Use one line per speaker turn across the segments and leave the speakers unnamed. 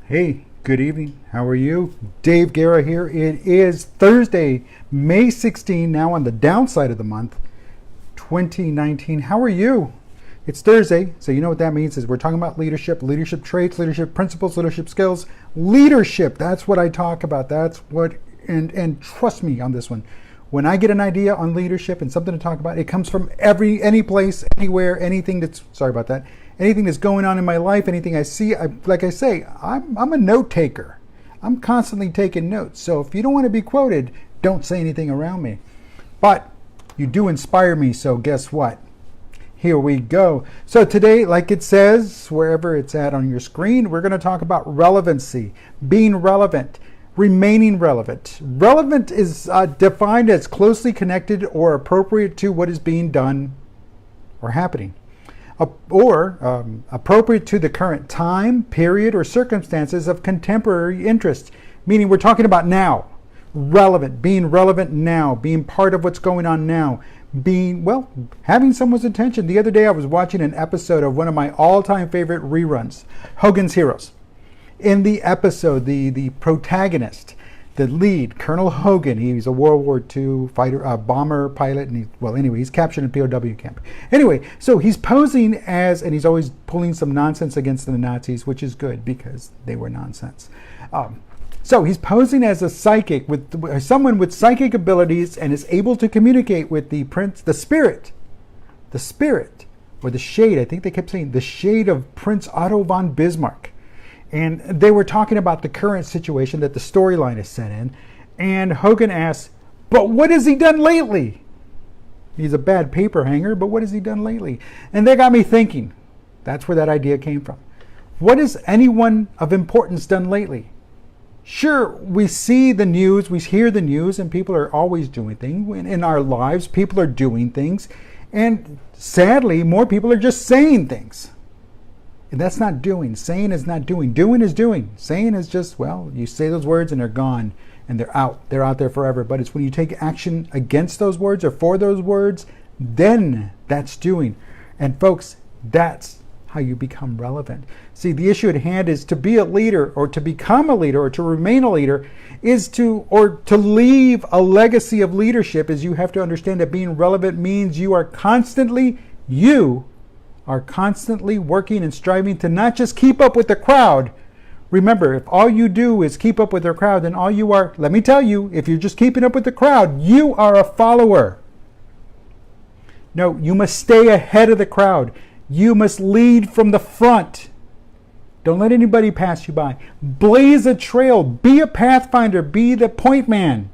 Hey, good evening. How are you? Dave Guerra here. It is Thursday, May 16, now on the downside of the month, 2019. How are you? It's Thursday, so you know what that means is we're talking about leadership traits, leadership principles, leadership skills. Leadership, that's what I talk about. That's what, and trust me on this one. When I get an idea on leadership and something to talk about, it comes from any place, anywhere, anything that's, sorry about that, anything that's going on in my life, anything I see. Like I say, I'm a note taker. I'm constantly taking notes. So if you don't want to be quoted, don't say anything around me. But you do inspire me, so guess what? Here we go. So today, like it says, wherever it's at on your screen, we're going to talk about relevancy, being relevant, remaining relevant. Relevant is defined as closely connected or appropriate to what is being done or happening, or appropriate to the current time, period, or circumstances of contemporary interest. Meaning we're talking about now. Relevant, being relevant now, being part of what's going on now, being, well, having someone's attention. The other day I was watching an episode of one of my all-time favorite reruns, Hogan's Heroes. In the episode, the protagonist, the lead, Colonel Hogan, he's a World War II fighter, bomber pilot, and he's captured in POW camp. Anyway, so he's posing as, and he's always pulling some nonsense against the Nazis, which is good because they were nonsense. So he's posing as a psychic, with someone with psychic abilities, and is able to communicate with the spirit, or the shade. I think they kept saying the shade of Prince Otto von Bismarck. And they were talking about the current situation that the storyline is set in. And Hogan asks, but what has he done lately? He's a bad paper hanger, but what has he done lately? And that got me thinking. That's where that idea came from. What has anyone of importance done lately? Sure, we see the news, we hear the news, and people are always doing things. In our lives, people are doing things. And sadly, more people are just saying things. And that's not doing. Saying is not doing. Doing is doing. Saying is just, well, you say those words and they're gone and they're out. They're out there forever. But it's when you take action against those words or for those words, then that's doing. And folks, that's how you become relevant. See, the issue at hand is to be a leader, or to become a leader, or to remain a leader, is to leave a legacy of leadership. Is you have to understand that being relevant means you are constantly working and striving to not just keep up with the crowd. Remember, if all you do is keep up with the crowd, then all you are, let me tell you, if you're just keeping up with the crowd, you are a follower. No, you must stay ahead of the crowd. You must lead from the front. Don't let anybody pass you by. Blaze a trail. Be a pathfinder. Be the point man.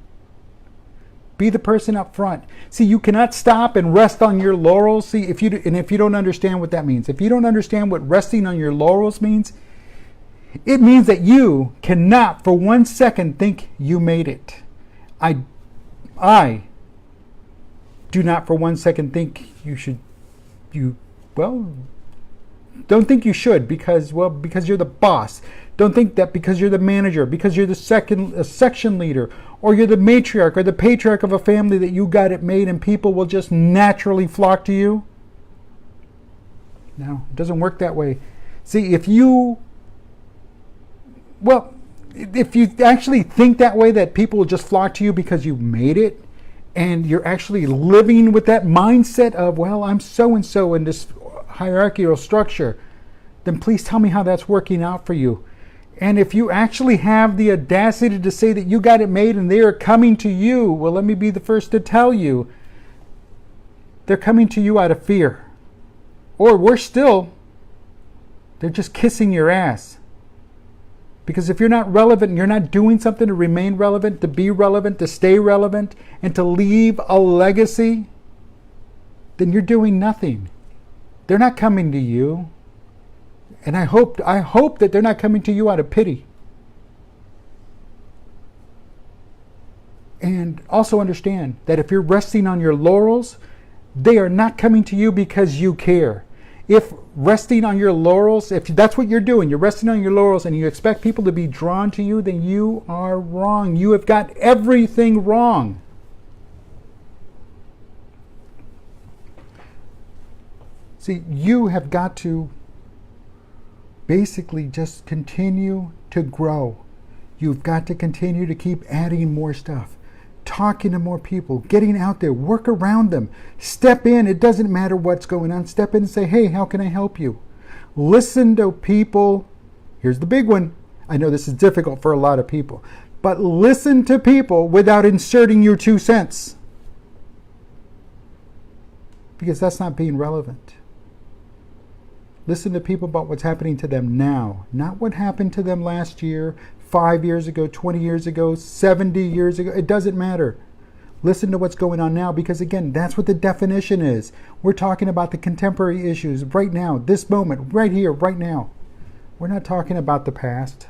Be the person up front. See, you cannot stop and rest on your laurels. See, if you don't understand what that means, if you don't understand what resting on your laurels means, it means that you cannot for 1 second think you made it. I do not for 1 second think don't think you should because you're the boss. Don't think that because you're the manager, because you're the section leader, or you're the matriarch or the patriarch of a family that you got it made and people will just naturally flock to you. No, it doesn't work that way. See, if you actually think that way, that people will just flock to you because you made it, and you're actually living with that mindset of, well, I'm so-and-so in this hierarchical structure, then please tell me how that's working out for you. And if you actually have the audacity to say that you got it made and they are coming to you, well, let me be the first to tell you, they're coming to you out of fear. Or worse still, they're just kissing your ass. Because if you're not relevant and you're not doing something to remain relevant, to be relevant, to stay relevant, and to leave a legacy, then you're doing nothing. They're not coming to you. And I hope that they're not coming to you out of pity. And also understand that if you're resting on your laurels, they are not coming to you because you care. If resting on your laurels, if that's what you're doing, you're resting on your laurels and you expect people to be drawn to you, then you are wrong. You have got everything wrong. See, you have got to basically just continue to grow. You've got to continue to keep adding more stuff, talking to more people, getting out there, work around them, step in. It doesn't matter what's going on. Step in and say, hey, how can I help you? Listen to people. Here's the big one. I know this is difficult for a lot of people, but listen to people without inserting your 2 cents. Because that's not being relevant. Listen to people about what's happening to them now, not what happened to them last year, 5 years ago, 20 years ago, 70 years ago. It doesn't matter. Listen to what's going on now, because again, that's what the definition is. We're talking about the contemporary issues right now, this moment, right here, right now. We're not talking about the past.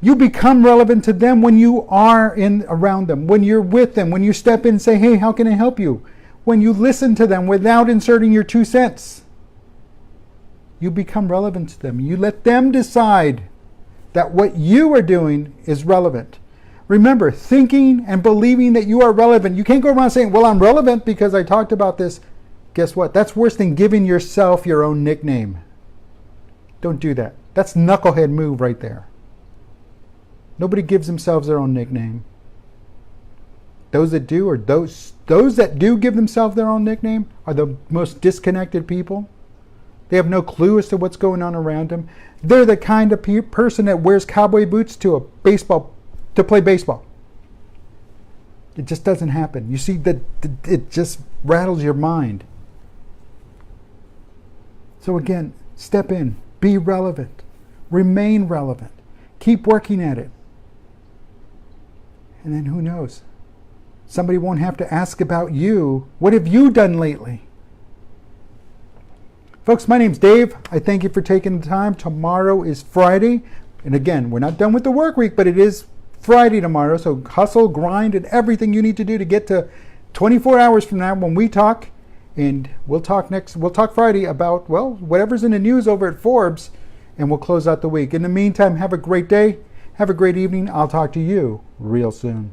You become relevant to them when you are around them, when you're with them, when you step in and say, hey, how can I help you? When you listen to them without inserting your 2 cents. You become relevant to them. You let them decide that what you are doing is relevant. Remember, thinking and believing that you are relevant. You can't go around saying, well, I'm relevant because I talked about this. Guess what? That's worse than giving yourself your own nickname. Don't do that. That's knucklehead move right there. Nobody gives themselves their own nickname. Those that do, or those that do give themselves their own nickname, are the most disconnected people. They have no clue as to what's going on around them. They're the kind of person that wears cowboy boots to play baseball. It just doesn't happen. You see, that it just rattles your mind. So again, step in, be relevant, remain relevant, keep working at it. And then who knows? Somebody won't have to ask about you. What have you done lately? Folks, my name's Dave. I thank you for taking the time. Tomorrow is Friday. And again, we're not done with the work week, but it is Friday tomorrow. So hustle, grind, and everything you need to do to get to 24 hours from now when we talk. And we'll talk Friday about, well, whatever's in the news over at Forbes. And we'll close out the week. In the meantime, have a great day. Have a great evening. I'll talk to you real soon.